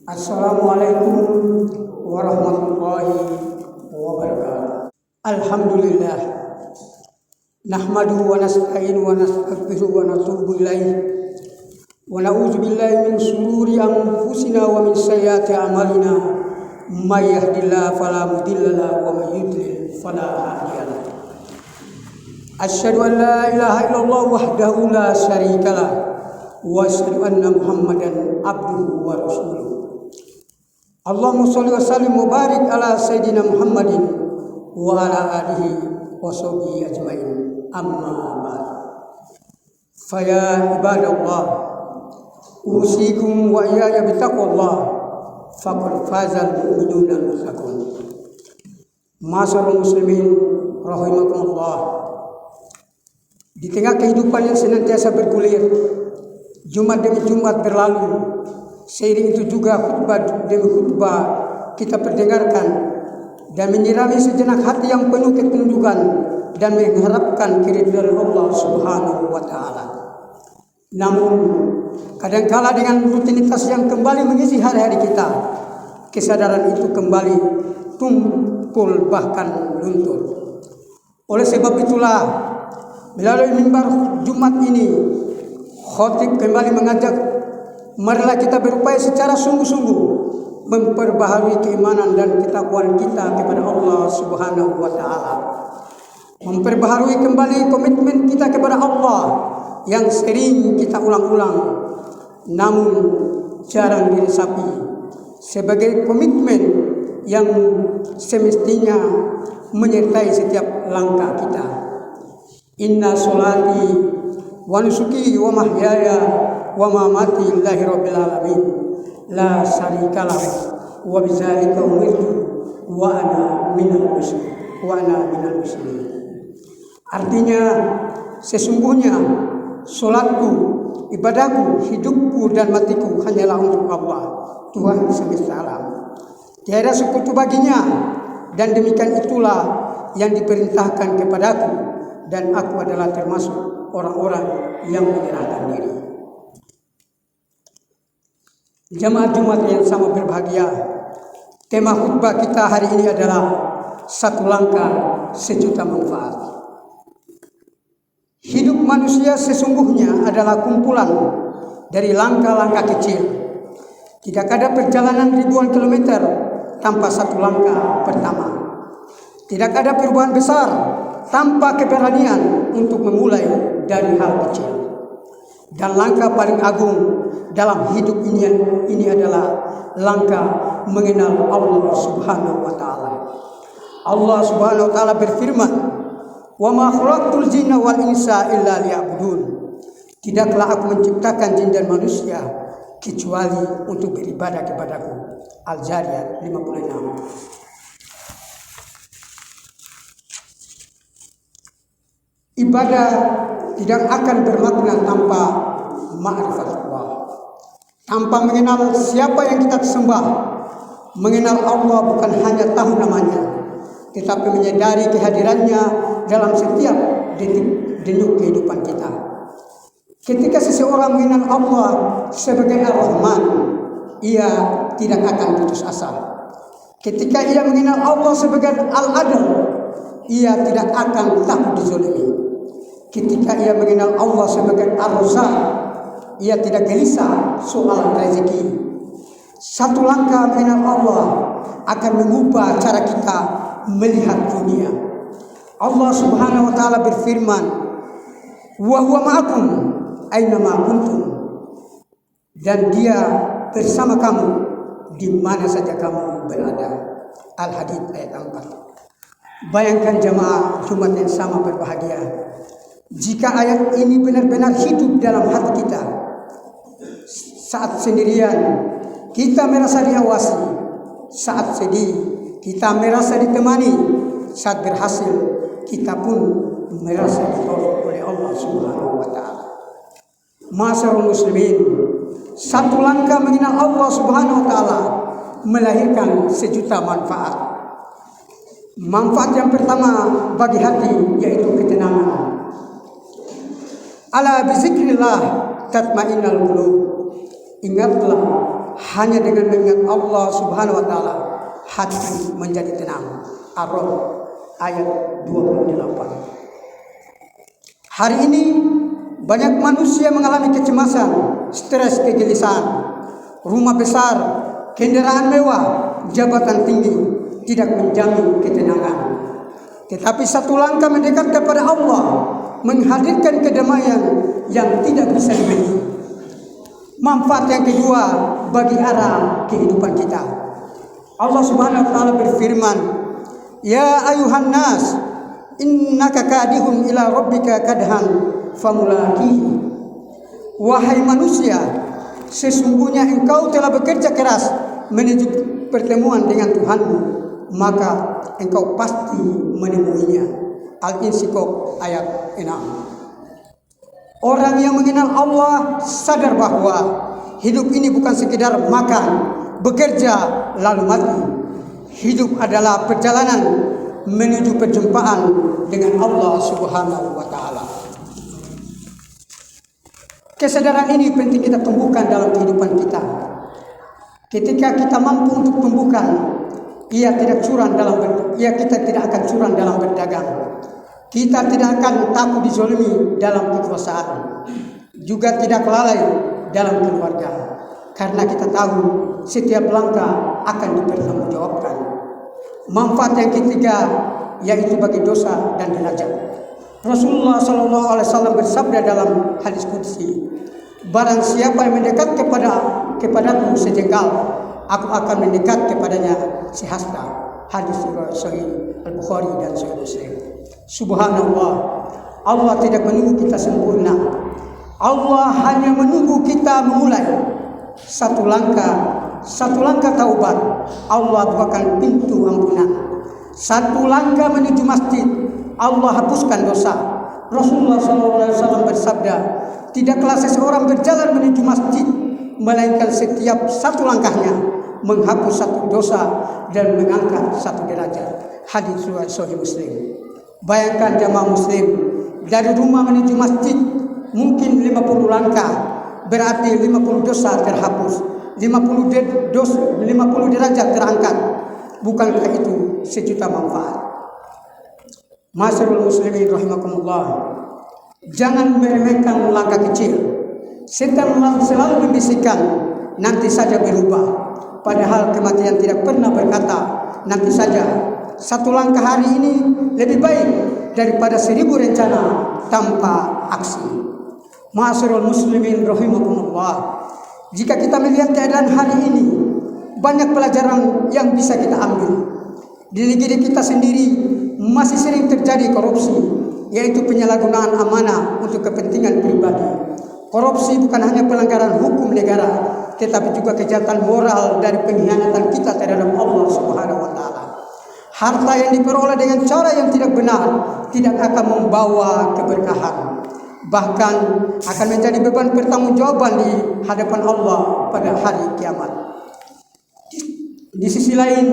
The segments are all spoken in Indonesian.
Assalamualaikum warahmatullahi wabarakatuh. Alhamdulillah. Nahmaduhu wa nasta'inu wa nastaghfiruhu wa natubu ilaih. Wa na'udzu billahi min shururi anfusina wa min sayyiati a'malina. May yahdihillahu fala mudilla lahu wa may yudlil fala hadiya lahu. Asyhadu an la ilaha illallah wahdahu la syarika lah wa asyhadu anna Muhammadan abduhu wa rasuluh. Allahumma sholli wa sallim wa barik ala sayyidina Muhammadin wa ala alihi wa sahbihi ajmain. Amma ba'd. Fa ya ibadallah, usikum wa iyaya bittaqwallah, faqad fazal mu'minuna al-muttaqun. Ma'asyiral muslimin rahimakumullah. Di tengah kehidupan yang senantiasa bergulir, Jumat demi Jumat berlalu, seiring itu juga khutbah demi khutbah kita perdengarkan dan menyirami sejenak hati yang penuh ketundukan dan mengharapkan keridhaan Allah Subhanahu wa taala. Namun kadangkala dengan rutinitas yang kembali mengisi hari-hari kita, kesadaran itu kembali tumpul bahkan luntur. Oleh sebab itulah melalui mimbar Jumat ini, khotib kembali mengajak, marilah kita berupaya secara sungguh-sungguh memperbaharui keimanan dan ketakwaan kita kepada Allah Subhanahu wa taala. Memperbaharui kembali komitmen kita kepada Allah yang sering kita ulang-ulang namun jarang diresapi sebagai komitmen yang semestinya menyertai setiap langkah kita. Inna sholati wa nusuki wa mahyaya wa mamati lillahi rabbil alamin la syarikalah wa bidzalika umirtu wa ana minal muslimin. Artinya sesungguhnya salatku, ibadahku, hidupku dan matiku hanyalah untuk Allah, Tuhan semesta alam. Tiada sekutu baginya, dan demikian itulah yang diperintahkan kepadaku, dan aku adalah termasuk orang-orang yang menyerahkan diri. Jamaah Jumat yang sama berbahagia, tema khutbah kita hari ini adalah satu langkah sejuta manfaat. Hidup manusia sesungguhnya adalah kumpulan dari langkah-langkah kecil. Tidak ada perjalanan ribuan kilometer tanpa satu langkah pertama. Tidak ada perubahan besar tanpa keberanian untuk memulai dari hal kecil. Dan langkah paling agung dalam hidup ini adalah langkah mengenal Allah Subhanahu wa taala. Allah Subhanahu wa taala berfirman, "Wa ma khalaqtul jinna wal insa illa liya'budun." Tidaklah aku menciptakan jin dan manusia kecuali untuk beribadah kepadaku. Al-Zariyat 56. Ibadah tidak akan bermakna tanpa ma'rifatullah, tanpa mengenal siapa yang kita sembah. Mengenal Allah bukan hanya tahu namanya, tetapi menyadari kehadirannya dalam setiap denyut kehidupan kita. Ketika seseorang mengenal Allah sebagai Ar-Rahman, ia tidak akan putus asa. Ketika ia mengenal Allah sebagai Al-Adl, ia tidak akan takut dizalimi. Ketika ia mengenal Allah sebagai Ar-Razzaq, ia tidak gelisah soal rezeki. Satu langkah mengenal Allah akan mengubah cara kita melihat dunia. Allah Subhanahu wa taala berfirman, "Wa huwa ma'akum aina ma kuntum." Dan Dia bersama kamu di mana saja kamu berada. Al-Hadid ayat 4. Bayangkan jamaah Jumat yang sama berbahagia, jika ayat ini benar-benar hidup dalam hati kita. Saat sendirian kita merasa diawasi, saat sedih kita merasa ditemani, saat berhasil kita pun merasa ditolong oleh Allah Subhanahu wa taala. Ma'asyiral muslimin, satu langkah mengenal Allah Subhanahu wa taala melahirkan sejuta manfaat. Manfaat yang pertama bagi hati yaitu ketenangan. Ala bizikrillah tatmainnal qulub. Ingatlah hanya dengan mengingat Allah Subhanahu wa taala hati menjadi tenang. Ar-Rum ayat 28. Hari ini banyak manusia mengalami kecemasan, stres, kegelisahan. Rumah besar, kendaraan mewah, jabatan tinggi tidak menjamin ketenangan. Tetapi satu langkah mendekat kepada Allah menghadirkan kedamaian yang tidak bisa dibeli. Manfaat yang kedua bagi arah kehidupan kita. Allah Subhanahu wa taala berfirman, "Ya ayuhan nas, innaka kadihun ila rabbika kadhan famulaqihi." Wahai manusia, sesungguhnya engkau telah bekerja keras menuju pertemuan dengan Tuhanmu, maka engkau pasti menemuinya. Al-Insyiqaq ayat 6. Orang yang mengenal Allah sadar bahwa hidup ini bukan sekedar makan, bekerja, lalu mati. Hidup adalah perjalanan menuju perjumpaan dengan Allah Subhanahu wa taala. Kesadaran ini penting kita tumbuhkan dalam kehidupan kita. Ketika kita mampu untuk tumbuhkan, kita tidak akan curang dalam berdagang. Kita tidak akan takut dizolimi dalam kekuasaan. Juga tidak lalai dalam keluarga. Karena kita tahu setiap langkah akan dipertanggungjawabkan. Manfaat yang ketiga yaitu bagi dosa dan derajat. Rasulullah SAW bersabda dalam hadis qudsi, "Barang siapa yang mendekat kepadaku sejengkal, aku akan mendekat kepadanya sehasta." Hadis riwayat Sahih Al-Bukhari dan Sahih Muslim. Subhanallah, Allah tidak menunggu kita sempurna. Allah hanya menunggu kita memulai satu langkah taubat. Allah bukakan pintu ampunan. Satu langkah menuju masjid, Allah hapuskan dosa. Rasulullah SAW bersabda, "Tidaklah seseorang berjalan menuju masjid, melainkan setiap satu langkahnya menghapus satu dosa dan mengangkat satu derajat." Hadis riwayat Sahih Muslim. Bayangkan jamaah muslim, dari rumah menuju masjid mungkin 50 langkah, berarti 50 dosa terhapus, 50 derajat terangkat. Bukankah itu sejuta manfaat? Masyarul muslimin rahimakumullah, jangan meremehkan langkah kecil. Setan selalu membisikkan, nanti saja berubah. Padahal kematian tidak pernah berkata, nanti saja. Satu langkah hari ini lebih baik daripada 1000 rencana tanpa aksi. Masyarul muslimin rahimakumullah, jika kita melihat keadaan hari ini, banyak pelajaran yang bisa kita ambil. Di negeri kita sendiri masih sering terjadi korupsi, yaitu penyalahgunaan amanah untuk kepentingan pribadi. Korupsi bukan hanya pelanggaran hukum negara, tetapi juga kejahatan moral dari pengkhianatan kita terhadap Allah Subhanahu wa taala. Harta yang diperoleh dengan cara yang tidak benar tidak akan membawa keberkahan, bahkan akan menjadi beban pertanggungjawaban di hadapan Allah pada hari kiamat. Di sisi lain,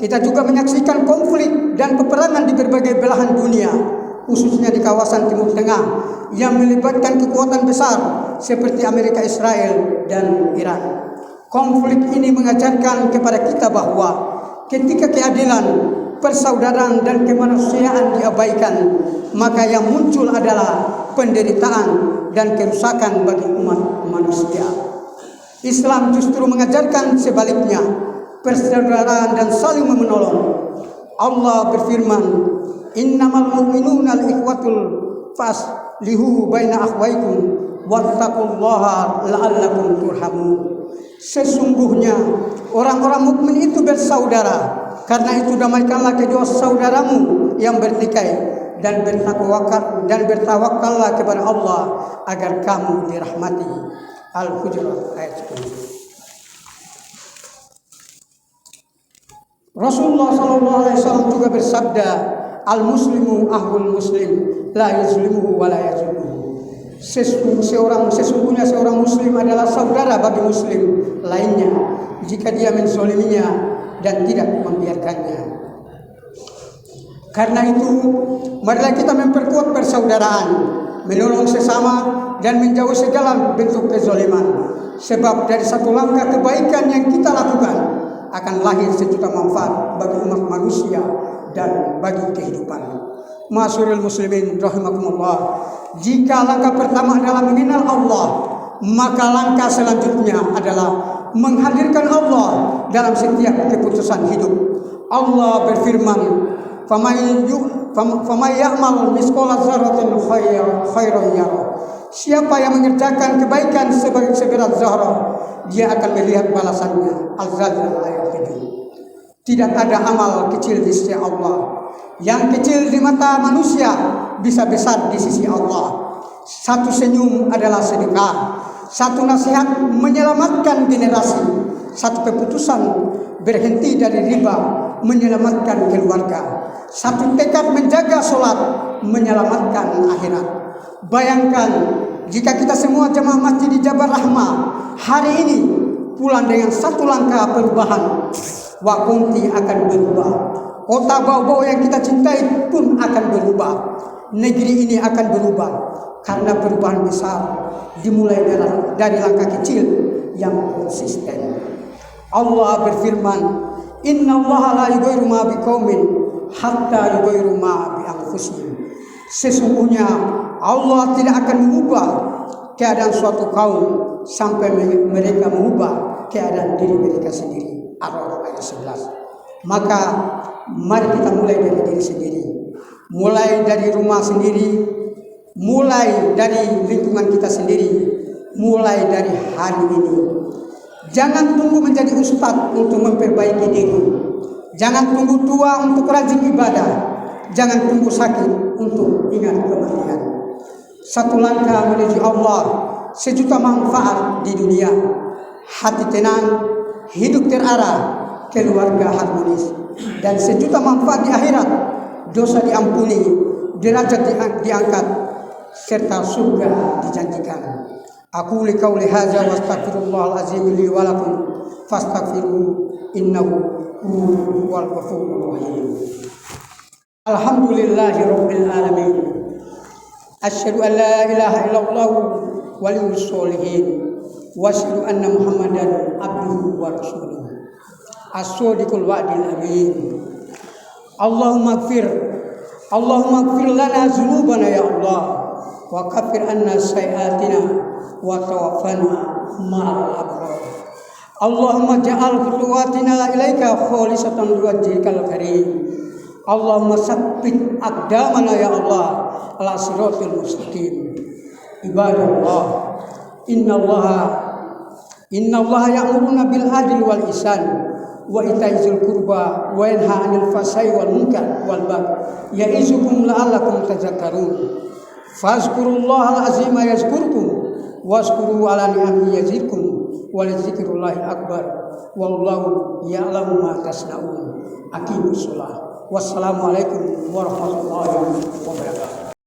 kita juga menyaksikan konflik dan peperangan di berbagai belahan dunia, khususnya di kawasan Timur Tengah yang melibatkan kekuatan besar seperti Amerika, Israel, dan Iran. Konflik ini mengajarkan kepada kita bahwa ketika keadilan, persaudaraan, dan kemanusiaan diabaikan, maka yang muncul adalah penderitaan dan kerusakan bagi umat manusia. Islam justru mengajarkan sebaliknya, persaudaraan dan saling menolong. Allah berfirman, "Innamal mu'minuna al-ikhwatul faslihu baina akhwaikum wattaqullaha la'allakum turhamun." Sesungguhnya orang-orang mukmin itu bersaudara. Karena itu damaikanlah kedua saudaramu yang bertikai dan bertawakallah kepada Allah agar kamu dirahmati. Al-Hujurat ayat 10. Rasulullah SAW juga bersabda, "Al-muslimu ahul muslim, la yazlimuhu wa la yazlimuhu." Sesungguhnya seorang muslim adalah saudara bagi muslim lainnya jika dia menzoliminya dan tidak membiarkannya. Karena itu, marilah kita memperkuat persaudaraan, menolong sesama, dan menjauhi segala bentuk kezaliman. Sebab dari satu langkah kebaikan yang kita lakukan akan lahir sejuta manfaat bagi umat manusia dan bagi kehidupan. Ma'asyiral muslimin rahimakumullah. Jika langkah pertama adalah mengenal Allah, maka langkah selanjutnya adalah menghadirkan Allah dalam setiap keputusan hidup. Allah berfirman, "Faman ya'mal misqala dzarratin khairan yarah." Siapa yang mengerjakan kebaikan seberat zarah, dia akan melihat balasannya. Al-Zalzal ayat 7. Tidak ada amal kecil di sisi Allah. Yang kecil di mata manusia bisa besar di sisi Allah. Satu senyum adalah sedekah. Satu nasihat menyelamatkan generasi. Satu keputusan berhenti dari riba menyelamatkan keluarga. Satu tekad menjaga sholat menyelamatkan akhirat. Bayangkan jika kita semua jemaah masjid di Jabal Rahmah hari ini pulang dengan satu langkah perubahan, Wakunti akan berubah. Kota bau-bau yang kita cintai pun akan berubah. Negeri ini akan berubah karena perubahan besar dimulai dari langkah kecil yang konsisten. Allah berfirman, "Innallaha la yughayyiru ma biqaumin hatta yughayyiru ma bi anfusihim." Sesungguhnya Allah tidak akan mengubah keadaan suatu kaum sampai mereka mengubah keadaan diri mereka sendiri. Ar-Ra'd ayat 11. Maka mari kita mulai dari diri sendiri. Mulai dari rumah sendiri, mulai dari lingkungan kita sendiri, mulai dari hari ini. Jangan tunggu menjadi ustadz untuk memperbaiki diri. Jangan tunggu tua untuk rajin ibadah. Jangan tunggu sakit untuk ingat kematian. Satu langkah menuju Allah, sejuta manfaat di dunia. Hati tenang, hidup terarah, keluarga harmonis, dan sejuta manfaat di akhirat. Dosa diampuni, derajat diangkat, serta surga dijanjikan. Aku qauli hadza wa astaghfirullahal azim li wa lakum fastaghfiruhu innahu huwal ghafurur rahim. Alhamdulillahi rabbil alamin. Asyhadu an la ilaha illallah waliyus sholihin wa asyhadu anna Muhammadan abduhu wa rasuluh. As-sadiqul wa'dil amin. Allahumma ighfir lana dzunubana ya Allah wa kaffir anna sayyi'atina wa tawaffana ma'al abrar. Allahumma ja'al khutuwatina ilaika khalisatan liwajhikal karim. Allahumma sabbit aqdamana ya Allah ala siratal mustaqim. Ibadallah, innallaha ya'muruna bil adli wal ihsan wa itaizil qurba wa yanha 'anil fahsya'i wal munkar wal baghi ya'izukum la'allakum tadhakkarun. Fazkurullahal azima yazkurkum wazkuru ala ni'amihi yazidkum wa lidzikrillahi akbar wallahu ya'lamu ma tasna'un. Aqimus shalah. Wassalamualaikum warahmatullahi wabarakatuh.